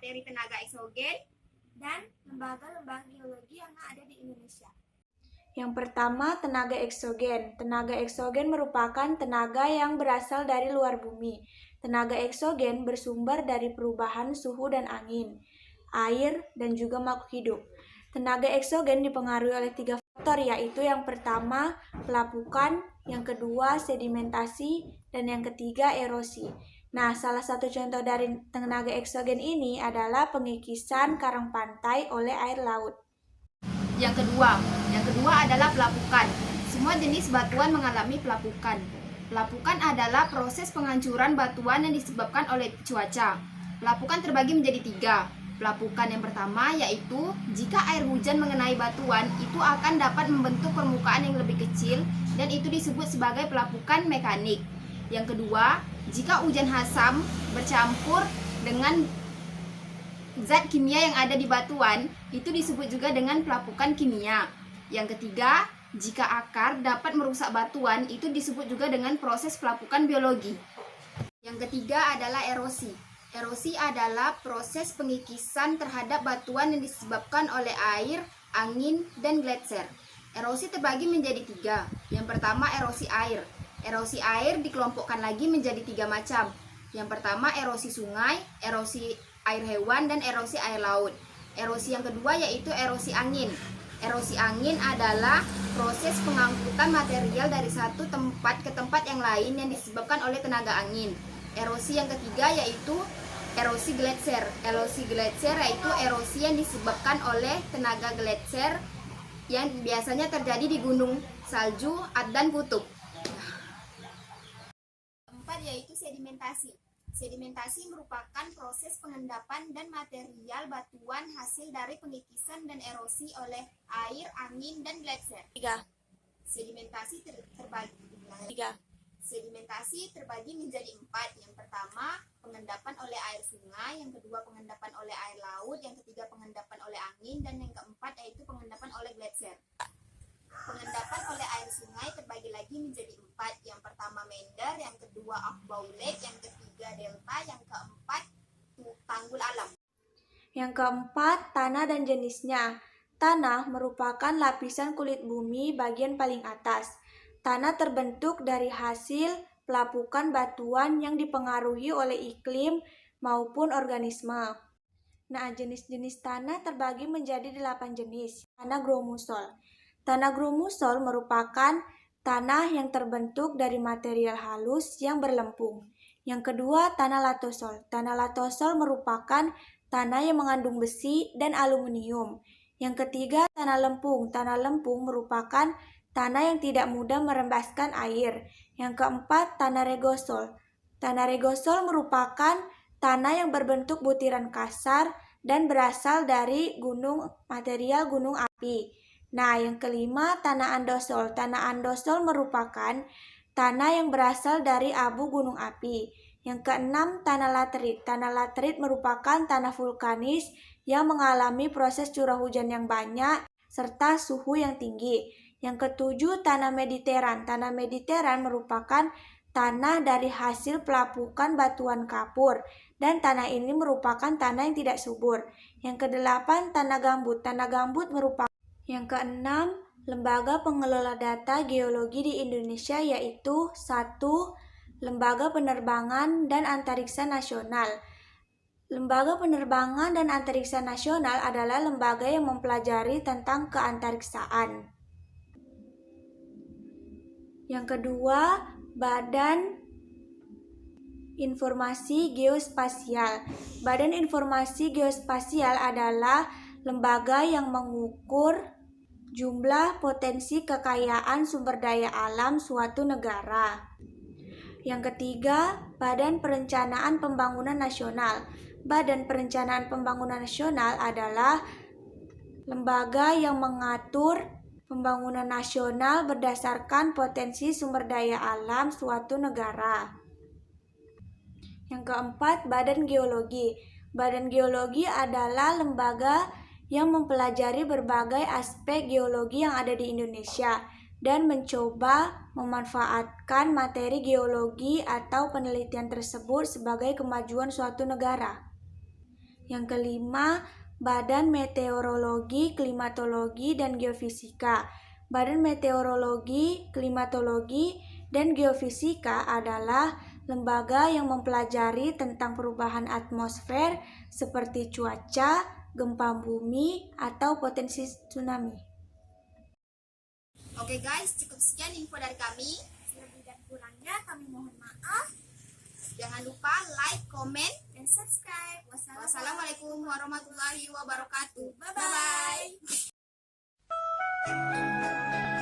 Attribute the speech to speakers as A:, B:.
A: materi tenaga eksogen
B: dan lembaga-lembaga geologi yang ada di Indonesia.
C: Yang pertama, tenaga eksogen. Tenaga eksogen merupakan tenaga yang berasal dari luar bumi. Tenaga eksogen bersumber dari perubahan suhu dan angin, air, dan juga makhluk hidup. Tenaga eksogen dipengaruhi oleh 3 faktor, yaitu yang pertama, pelapukan, yang kedua, sedimentasi, dan yang ketiga, erosi. Nah, salah satu contoh dari tenaga eksogen ini adalah pengikisan karang pantai oleh air laut.
A: Yang kedua adalah pelapukan. Semua jenis batuan mengalami pelapukan. Pelapukan adalah proses penghancuran batuan yang disebabkan oleh cuaca. Pelapukan terbagi menjadi 3. Pelapukan yang pertama yaitu jika air hujan mengenai batuan, itu akan dapat membentuk permukaan yang lebih kecil dan itu disebut sebagai pelapukan mekanik. Yang kedua, jika hujan hasam bercampur dengan zat kimia yang ada di batuan, itu disebut juga dengan pelapukan kimia. Yang ketiga, jika akar dapat merusak batuan, itu disebut juga dengan proses pelapukan biologi. Yang ketiga adalah erosi. Erosi adalah proses pengikisan terhadap batuan yang disebabkan oleh air, angin, dan gletser. Erosi terbagi menjadi 3. Yang pertama, erosi air. Erosi air dikelompokkan lagi menjadi 3 macam. Yang pertama, erosi sungai, erosi air hewan, dan erosi air laut. Erosi yang kedua yaitu erosi angin. Erosi angin adalah proses pengangkutan material dari satu tempat ke tempat yang lain yang disebabkan oleh tenaga angin. Erosi yang ketiga yaitu erosi gletser. Erosi gletser yaitu erosi yang disebabkan oleh tenaga gletser yang biasanya terjadi di gunung salju dan kutub. Keempat yaitu sedimentasi. Sedimentasi merupakan proses pengendapan dan material batuan hasil dari pengikisan dan erosi oleh air, angin, dan gletser.
C: 3.
A: Sedimentasi terbagi.
C: 3.
A: Sedimentasi terbagi menjadi 4. Yang pertama, pengendapan oleh air sungai, yang kedua pengendapan oleh air laut, yang ketiga pengendapan oleh angin, dan yang keempat yaitu pengendapan oleh gletser. Pengendapan oleh air sungai terbagi lagi menjadi 4. Yang pertama Mender, yang kedua Akbau Lake, yang ketiga Delta, yang keempat Tanggul Alam.
C: Yang keempat, tanah dan jenisnya. Tanah merupakan lapisan kulit bumi bagian paling atas. Tanah terbentuk dari hasil pelapukan batuan yang dipengaruhi oleh iklim maupun organisme. Nah, jenis-jenis tanah terbagi menjadi 8 jenis. Tanah gromusol. Tanah gromusol merupakan tanah yang terbentuk dari material halus yang berlempung. Yang kedua, tanah latosol. Tanah latosol merupakan tanah yang mengandung besi dan aluminium. Yang ketiga, tanah lempung. Tanah lempung merupakan tanah yang tidak mudah merembaskan air. Yang keempat, tanah regosol. Tanah regosol merupakan tanah yang berbentuk butiran kasar dan berasal dari material gunung api. Nah, yang kelima, tanah andosol. Tanah andosol merupakan tanah yang berasal dari abu gunung api. Yang keenam, tanah laterit. Tanah laterit merupakan tanah vulkanis yang mengalami proses curah hujan yang banyak serta suhu yang tinggi. Yang ketujuh, tanah mediteran. Tanah mediteran merupakan tanah dari hasil pelapukan batuan kapur dan tanah ini merupakan tanah yang tidak subur. Yang kedelapan, tanah gambut. Tanah gambut merupakan. Yang keenam, lembaga pengelola data geologi di Indonesia yaitu 1. Lembaga Penerbangan dan Antariksa Nasional. Lembaga Penerbangan dan Antariksa Nasional adalah lembaga yang mempelajari tentang keantariksaan. Yang kedua, Badan Informasi Geospasial. Badan Informasi Geospasial adalah lembaga yang mengukur jumlah potensi kekayaan sumber daya alam suatu negara. Yang ketiga, Badan Perencanaan Pembangunan Nasional. Badan Perencanaan Pembangunan Nasional adalah lembaga yang mengatur pembangunan nasional berdasarkan potensi sumber daya alam suatu negara. Yang keempat, Badan Geologi. Badan Geologi adalah lembaga yang mempelajari berbagai aspek geologi yang ada di Indonesia dan mencoba memanfaatkan materi geologi atau penelitian tersebut sebagai kemajuan suatu negara. Yang kelima, Badan Meteorologi, Klimatologi, dan Geofisika. Badan Meteorologi, Klimatologi, dan Geofisika adalah lembaga yang mempelajari tentang perubahan atmosfer seperti cuaca, gempa bumi, atau potensi tsunami.
A: Oke guys, cukup sekian info dari kami.
B: Lebih dan kurangnya kami mohon maaf.
A: Jangan lupa like, komen.
B: Dan subscribe.
A: Wassalamualaikum warahmatullahi wabarakatuh.
B: Bye-bye.
A: Bye-bye.